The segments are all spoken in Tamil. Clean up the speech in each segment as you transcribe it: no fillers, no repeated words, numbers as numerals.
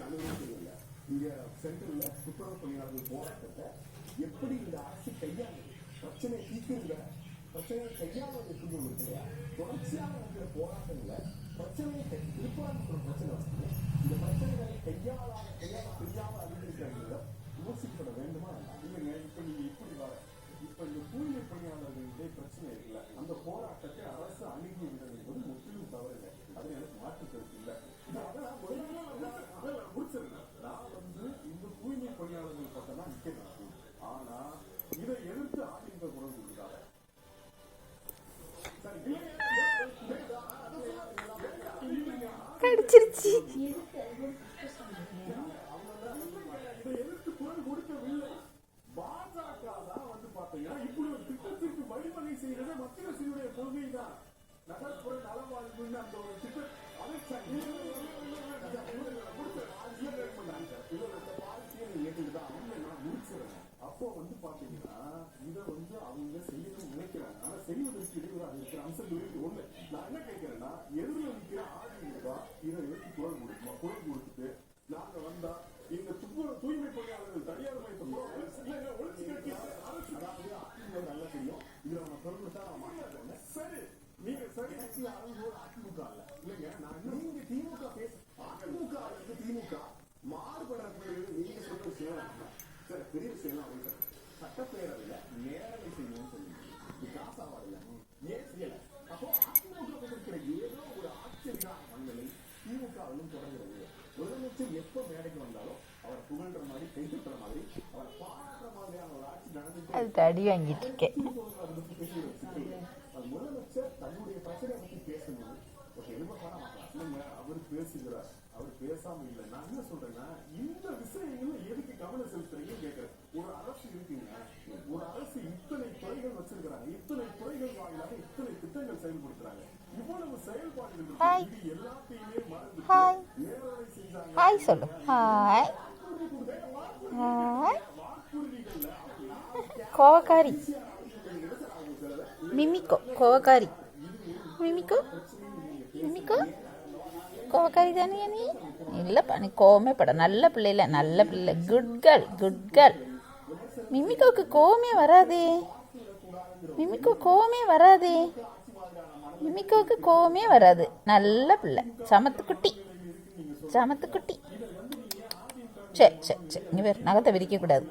அனுமதிக்கவில்லை. இங்க சென்ட்ரல்ல துப்புரவு பணியாளர்கள் போராட்டத்தை எப்படி இந்த அரசு கையாளுது, பிரச்சனையை தீர்க்குங்க, பிரச்சனையை கையாளுவது எப்படி இருக்கு இல்லையா? தொடர்ச்சியாக இருக்கிற போராட்டங்கள பிரச்சனையை திருப்பூர் பிரச்சனை வந்து இந்த பிரச்சனைகளை கையாள தெரியாம அறிந்திருக்கிறாங்க விமர்சிக்கப்பட வேண்டுமா? இல்லைங்க, இப்ப நீங்க இப்படி வர இப்ப இந்த தூய்மை பணியாளர்களுடைய பிரச்சனை இருக்குல்ல, அந்த போராட்டத்தை அரசு அணுகி விடுறது என்பது முற்றிலும் தவறு இல்லை. அது எனக்கு மாற்று கருத்து இல்லை. முடிச்சிருக்கேன். நான் வந்து இந்த தூய்மை பணியாளர்கள் பக்கம் தான் நிக்கிறேன். ஆனா இதை எதிர்த்து ஆதிக்க குரல் கொடுக்கிறாங்க. கடிச்சிருச்சு. இதை எதிர்த்து குரல் கொடுக்கவில்லை. பாஜக தான் வந்து பாத்தீங்கன்னா இப்படி ஒரு திட்டத்திற்கு வழிவகை செய்யறது மத்திய அரசுடைய கொள்கை தான். நகர்ப்புற நலவாழ்வுன்னு அந்த ஒரு திட்டம் அப்போ வந்து பாத்தீங்கன்னா இதை வந்து அவங்க செய்யணும்னு நினைக்கிறாங்க. ஆனா செய்வதற்கு இடையூறாக இருக்கிற அம்சங்கள் ஒண்ணு. நான் என்ன கேட்கிறேன்னா, எதிரில் இருக்கிற அதிமுக இதை எடுத்து குரல் கொடுத்துட்டு நாங்க வந்தா இந்த தூய்மை பணியாளர்கள் தனியார் ஒழிச்சு கட்டி அதாவது அதிமுக நல்லா தெரியும். இதுல அவங்க சொல்லிட்டு நான் மாட்டாங்க. சரி, நீங்க சரி அதிமுக இல்லைங்க, நான் நீங்க திமுக பேச அதிமுக திமுக மாறுபடுறது நீங்க சொல்ற விஷயம் சரி, பெரிய விஷயம் அவங்க சட்டப்பேரவையில நேரடி செய்யணும்னு சொல்லுங்க. காசா வரல, ஏன் செய்யல? அப்போ அதிமுக இருக்கிற ஏதோ ஒரு ஆச்சரிய மண்களை திமுகவும் தொடங்குறது. முதலமைச்சர் எப்ப மேடைக்கு வந்தாலும் அவரை புகழ்ற மாதிரி, கைதுற மாதிரி, அவரை பாராட்டுற மாதிரியான ஒரு ஆட்சி நடந்துட்டு அடி வாங்கிட்டு இருக்கேன். முதலமைச்சர் தன்னுடைய பிரச்சனை பத்தி பேசணும். அவர் பேசுகிறார், அவர் பேசாம இல்லை. நான் என்ன சொல்றேன்னா, இந்த விஷயங்களும் எதுக்கு கவனம் செலுத்துறீங்கன்னு கேட்கிறேன். ஒரு அரசு இருக்குங்க, ஒரு அரசு இத்தனை துறைகள் வச்சிருக்கிறாங்க, இத்தனை துறைகள் வாயிலாக இத்தனை திட்டங்கள் செயல்படுத்துறாங்க. இவ்வளவு செயல்பாடுகள் இது எல்லாத்தையுமே மறந்து நேரடி செஞ்சாங்க. ஹாய் சொல்லு. Hi hi. கோவக்காரி மிமிக்கோ, கோவக்காரி மிமிக்கோ, மிமிக்கோ கோவக்காரி தானே நீ? இல்லைப்பா, நீ கோவமே பட. நல்ல பிள்ளை இல்லை, நல்ல பிள்ளை, குட் கேர்ள், குட் கேர்ள். மிமிக்கோவுக்கு கோவமே வராதே, மிமிக்கோ கோவமே வராதே, மிமிக்கோவுக்கு கோவமே வராது. நல்ல பிள்ளை, சமத்துக்குட்டி, சமத்துக்குட்டி. சரி சரி சரி, இங்கே பேர் நகத்தை விரிக்கக்கூடாது.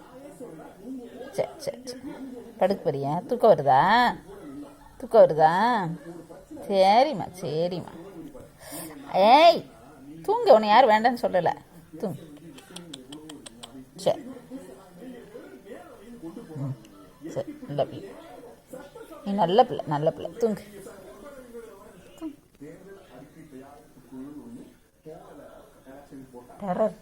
சரி சரி சரி, படுக்க போறியா? தூக்கம் வருதா? தூக்கம் வருதா? சரிம்மா சரிம்மா. ஏய் தூங்க, உன்னை யாரும் வேண்டான்னு சொல்லலை. தூங்கு. சரி சரி, நல்ல பிள்ளை நீ, நல்ல பிள்ளை, நல்ல பிள்ளை. தூங்கு. டெரர்